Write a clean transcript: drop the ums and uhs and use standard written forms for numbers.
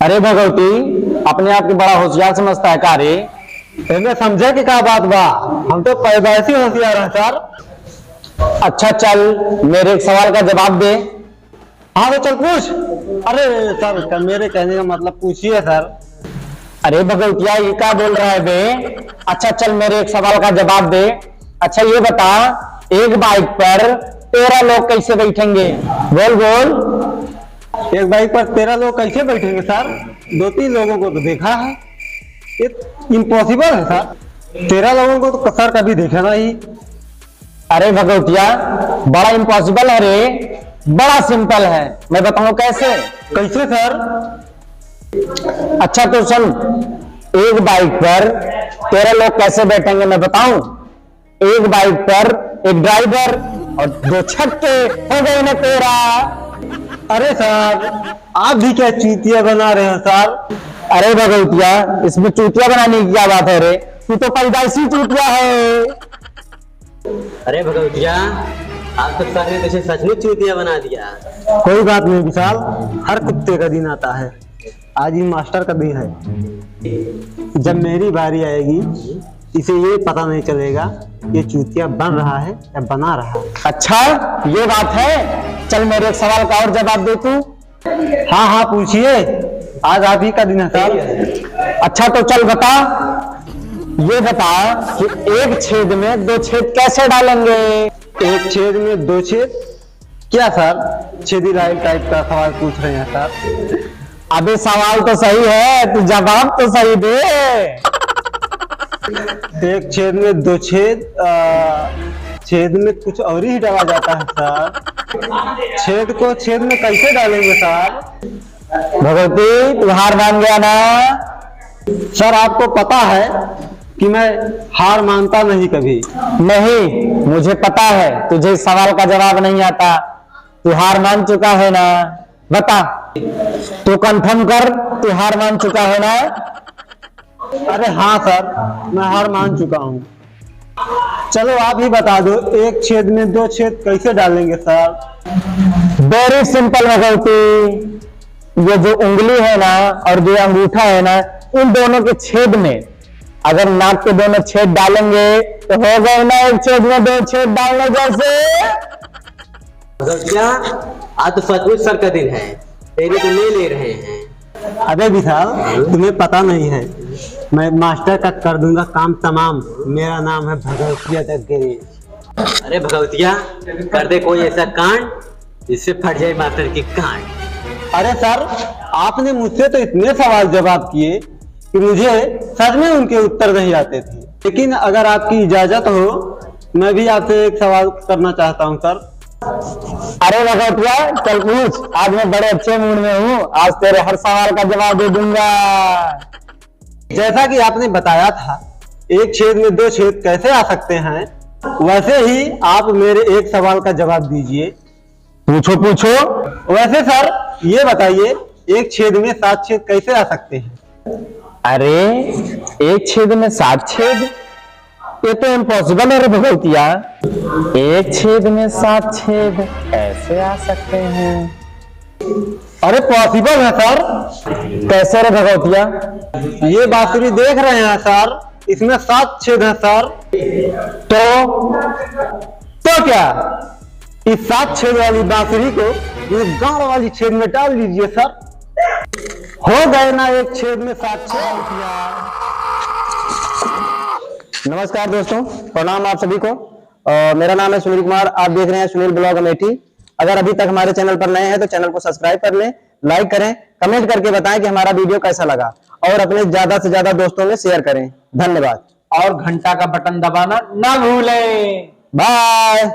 अरे भगवती, अपने आप को बड़ा होशियार समझता है का रे? इन्हें समझे कि क्या बात बा। हम तो पैदाइशी होशियार हैं सर। अच्छा चल, मेरे एक सवाल का जवाब दे। हाँ तो चल पूछ। अरे सर, मेरे कहने का मतलब पूछिए सर। अरे भगवतिया, ये क्या बोल रहा है बे? अच्छा चल, मेरे एक सवाल का जवाब दे। अच्छा ये बता, एक बाइक पर 13 लोग कैसे बैठेंगे? बोल बोल। एक बाइक पर 13 लोग कैसे बैठेंगे सर? 2-3 लोगों को तो देखा है, ये इम्पॉसिबल है सर। 13 लोगों को तो सर कभी देखा नहीं। अरे भगवतिया, बड़ा इम्पॉसिबल है रे, बड़ा सिंपल है। मैं बताऊं कैसे? कैसे सर? अच्छा तो सुन, एक बाइक पर 13 लोग कैसे बैठेंगे मैं बताऊं। एक बाइक पर एक ड्राइवर और 2 छक्के, हो गए ना 13। अरे सर, आप भी क्या चूतिया बना रहे हैं सर? अरे भगवतिया, इसमें चूतिया बनाने की क्या बात है रे? तू तो पैदाइशी चूतिया है। अरे भगवतिया, आप तो सर ने तुझे सच में चूतिया बना दिया। कोई बात नहीं विशाल, हर कुत्ते का दिन आता है। आज ही मास्टर का दिन है। जब मेरी बारी आएगी, इसे ये पता नहीं चलेगा ये चूतिया बन रहा है या बना रहा है। अच्छा ये बात है, चल मेरे एक सवाल का और जवाब दे तू। हाँ हाँ पूछिए, आज आप ही का दिन है सर। अच्छा तो चल बता, ये बता कि एक छेद में 2 छेद कैसे डालेंगे? एक छेद में 2 छेद? क्या सर, छेदी लाइल टाइप का सवाल पूछ रहे हैं सर? अबे सवाल तो सही है, तू जवाब तो सही दे। एक छेद में 2 छेद, छेद में कुछ और ही डाला जाता है सर। छेद को छेद में कैसे डालेंगे सर? भगवती, तू हार मान गया ना? सर आपको पता है कि मैं हार मानता नहीं कभी। नहीं, मुझे पता है तुझे इस सवाल का जवाब नहीं आता। तू हार मान चुका है ना? बता, तू कंफर्म कर, तू हार मान चुका है ना? अरे हाँ सर, मैं हार मान चुका हूँ। चलो आप ही बता दो, एक छेद में 2 छेद कैसे डालेंगे सर? वेरी सिंपल भगवती, ये जो उंगली है ना और जो अंगूठा है ना, उन दोनों के छेद में अगर नाक के दोनों छेद डालेंगे तो हो गए ना एक छेद में 2 छेद डालने जैसे। भगवतिया, आज तो सचमुच सर का दिन है, तेरी तो ले रहे हैं। अबे विशाल, तुम्हें पता नहीं है, मैं मास्टर का कर दूंगा काम तमाम। मेरा नाम है भगवतिया दग्गेरी। अरे भगवतिया, कर दे कोई ऐसा कांड जिससे फट जाए मास्टर की कांड। अरे सर, आपने मुझसे तो इतने सवाल जवाब किए कि मुझे सच में उनके उत्तर नहीं आते थे। लेकिन अगर आपकी इजाजत हो, मैं भी आपसे एक सवाल करना चाहता हूं सर। अरे भगवतिया, चल पूछ, आज मैं बड़े अच्छे मूड में हूँ, आज तेरे हर सवाल का जवाब दे दूंगा। जैसा कि आपने बताया था, एक छेद में 2 छेद कैसे आ सकते हैं, वैसे ही आप मेरे एक सवाल का जवाब दीजिए। पूछो पूछो। वैसे सर ये बताइए, एक छेद में 7 छेद कैसे आ सकते हैं? अरे एक छेद में 7 छेद, ये तो इम्पॉसिबल है रे भगवतिया। एक छेद में 7 छेद कैसे आ सकते हैं? अरे पॉसिबल है सर। कैसे रे भगवतिया? ये बांसुरी देख रहे हैं सर, इसमें 7 छेद है सर। तो क्या, इस 7 छेद वाली बांसुरी को गांव वाली छेद में डाल दीजिए सर, हो गए ना एक छेद में 7 छेद। नमस्कार दोस्तों, प्रणाम आप सभी को। मेरा नाम है सुनील कुमार, आप देख रहे हैं सुनील ब्लॉग अमेठी। अगर अभी तक हमारे चैनल पर नए हैं तो चैनल को सब्सक्राइब कर लें, लाइक करें, कमेंट करके बताएं कि हमारा वीडियो कैसा लगा और अपने ज्यादा से ज्यादा दोस्तों में शेयर करें। धन्यवाद। और घंटा का बटन दबाना ना भूलें। बाय।